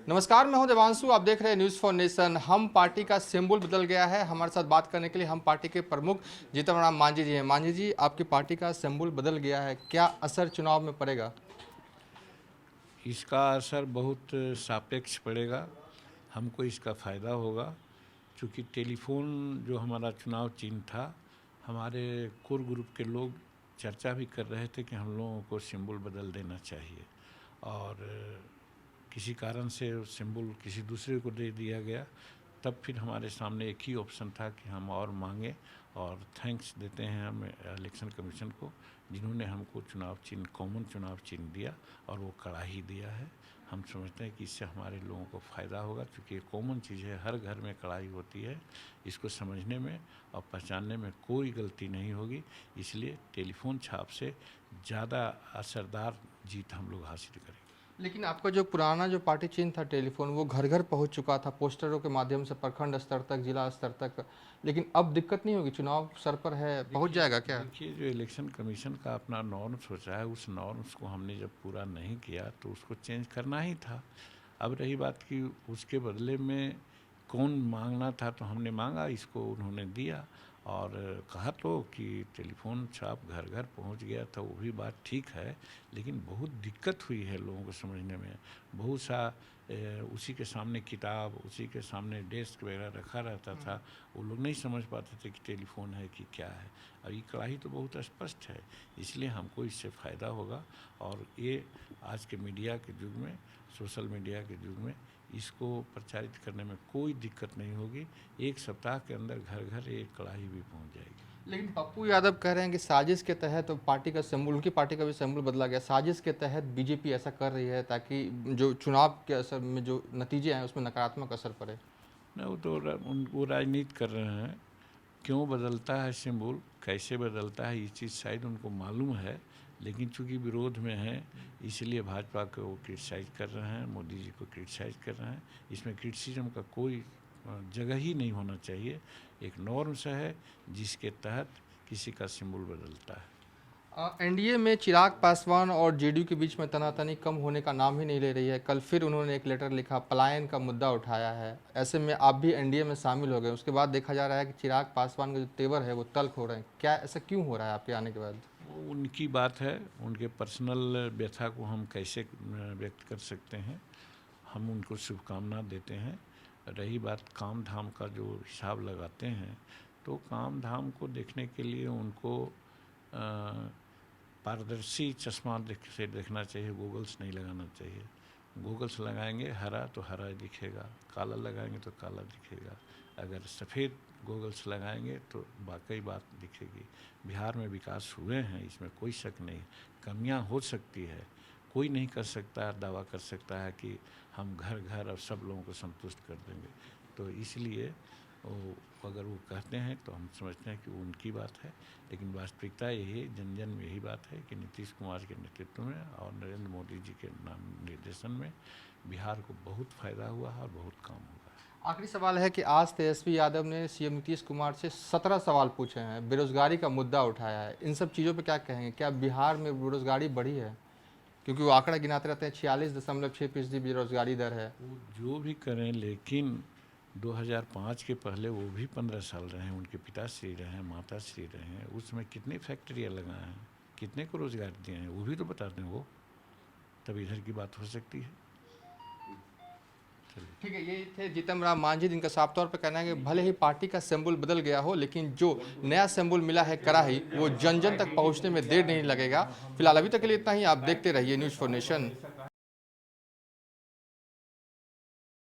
नमस्कार, मैं हूं देवांशु। आप देख रहे हैं न्यूज़ फॉर नेशन। हम पार्टी का सिंबल बदल गया है। हमारे साथ बात करने के लिए हम पार्टी के प्रमुख जीतन राम मांझी जी हैं। मांझी जी, आपकी पार्टी का सिंबल बदल गया है, क्या असर चुनाव में पड़ेगा? इसका असर बहुत सापेक्ष पड़ेगा। हमको इसका फ़ायदा होगा क्योंकि टेलीफोन जो हमारा चुनाव चिन्ह था, हमारे कोर ग्रुप के लोग चर्चा भी कर रहे थे कि हम लोगों को सिंबल बदल देना चाहिए और किसी कारण से सिंबल किसी दूसरे को दे दिया गया। तब फिर हमारे सामने एक ही ऑप्शन था कि हम और मांगें और थैंक्स देते हैं हम इलेक्शन कमीशन को, जिन्होंने हमको चुनाव चिन्ह कॉमन चुनाव चिन्ह दिया और वो कड़ा ही दिया है। हम समझते हैं कि इससे हमारे लोगों को फ़ायदा होगा क्योंकि ये कॉमन चीज़ है, हर घर में कड़ाही होती है, इसको समझने में और पहचानने में कोई गलती नहीं होगी। इसलिए टेलीफोन छाप से ज़्यादा असरदार जीत हम लोग हासिल करेंगे। लेकिन आपका जो पुराना जो पार्टी चिन्ह था टेलीफोन, वो घर घर पहुंच चुका था, पोस्टरों के माध्यम से प्रखंड स्तर तक, जिला स्तर तक। लेकिन अब दिक्कत नहीं होगी? चुनाव सर पर है, पहुंच जाएगा क्या? देखिए, जो इलेक्शन कमीशन का अपना नॉर्म्स होता है, उस नॉर्म्स को हमने जब पूरा नहीं किया तो उसको चेंज करना ही था। अब रही बात कि उसके बदले में कौन मांगना था, तो हमने मांगा, इसको उन्होंने दिया और कहा तो कि टेलीफोन छाप घर घर पहुंच गया था, वो भी बात ठीक है, लेकिन बहुत दिक्कत हुई है लोगों को समझने में। बहुत सा उसी के सामने किताब, उसी के सामने डेस्क वगैरह रखा रहता था, वो लोग नहीं समझ पाते थे कि टेलीफोन है कि क्या है। और ये कड़ाही तो बहुत स्पष्ट है, इसलिए हमको इससे फ़ायदा होगा और ये आज के मीडिया के युग में, सोशल मीडिया के युग में इसको प्रचारित करने में कोई दिक्कत नहीं होगी। एक सप्ताह के अंदर घर घर एक कड़ाही भी पहुंच जाएगी। लेकिन पप्पू यादव कह रहे हैं कि साजिश के तहत तो पार्टी का सिंबल, उनकी पार्टी का भी सिंबल बदला गया। साजिश के तहत बीजेपी ऐसा कर रही है ताकि जो चुनाव के असर में जो नतीजे आए उसमें नकारात्मक असर पड़े। नहीं, वो तो वो राजनीति कर रहे हैं। क्यों बदलता है सिंबल, कैसे बदलता है, ये चीज़ शायद उनको मालूम है, लेकिन चूंकि विरोध में है इसलिए भाजपा को वो क्रिटिसाइज़ कर रहे हैं, मोदी जी को क्रिटिसाइज़ कर रहे हैं। इसमें क्रिटिसिज्म का कोई जगह ही नहीं होना चाहिए। एक नॉर्म्स है जिसके तहत किसी का सिंबल बदलता है। एनडीए में चिराग पासवान और जेडीयू के बीच में तनातनी कम होने का नाम ही नहीं ले रही है। कल फिर उन्होंने एक लेटर लिखा, पलायन का मुद्दा उठाया है। ऐसे में आप भी एनडीए में शामिल हो गए। उसके बाद देखा जा रहा है कि चिराग पासवान के जो तेवर है वो तल्ख हो रहे हैं। क्या ऐसा क्यों हो रहा है आपके आने के बाद? वो उनकी बात है, उनके पर्सनल व्यथा को हम कैसे व्यक्त कर सकते हैं। हम उनको शुभकामना देते हैं। रही बात काम धाम का, जो हिसाब लगाते हैं, तो काम धाम को देखने के लिए उनको पारदर्शी चश्मा से देखना चाहिए, गूगल्स नहीं लगाना चाहिए। गूगल्स लगाएंगे हरा तो हरा दिखेगा, काला लगाएंगे तो काला दिखेगा। अगर सफ़ेद गूगल्स लगाएंगे तो वाकई बात दिखेगी। बिहार में विकास हुए हैं, इसमें कोई शक नहीं। कमियां हो सकती है, कोई नहीं कर सकता, दावा कर सकता है कि हम घर घर और सब लोगों को संतुष्ट कर देंगे। तो इसलिए वो अगर वो कहते हैं तो हम समझते हैं कि वो उनकी बात है, लेकिन वास्तविकता यही, जन जन में यही बात है कि नीतीश कुमार के नेतृत्व में और नरेंद्र मोदी जी के नाम निर्देशन में बिहार को बहुत फ़ायदा हुआ है और बहुत काम हुआ है। आखिरी सवाल है कि आज तेजस्वी यादव ने सीएम नीतीश कुमार से 17 सवाल पूछे हैं, बेरोजगारी का मुद्दा उठाया है। इन सब चीज़ों पे क्या कहेंगे? क्या बिहार में बेरोजगारी बढ़ी है? क्योंकि वो आंकड़ा गिनाते रहते हैं, 46.6% बेरोजगारी दर है। वो जो भी करें, लेकिन 2005 के पहले वो भी 15 साल रहे हैं, उनके पिताश्री रहे हैं, माताश्री रहे हैं। उसमें कितनी फैक्ट्रियाँ लगाए हैं, कितने को रोज़गार दिए हैं, वो भी तो बता दें। वो तब इधर की बात हो सकती है। ठीक है, ये थे जीतन राम मांझी, जिनका साफ तौर पर कहना है कि भले ही पार्टी का सिंबल बदल गया हो, लेकिन जो नया सिंबल मिला है कड़ाही, वो जन जन तक पहुंचने में देर नहीं लगेगा। फिलहाल अभी तक के लिए इतना ही। आप देखते रहिए न्यूज़ फॉर नेशन।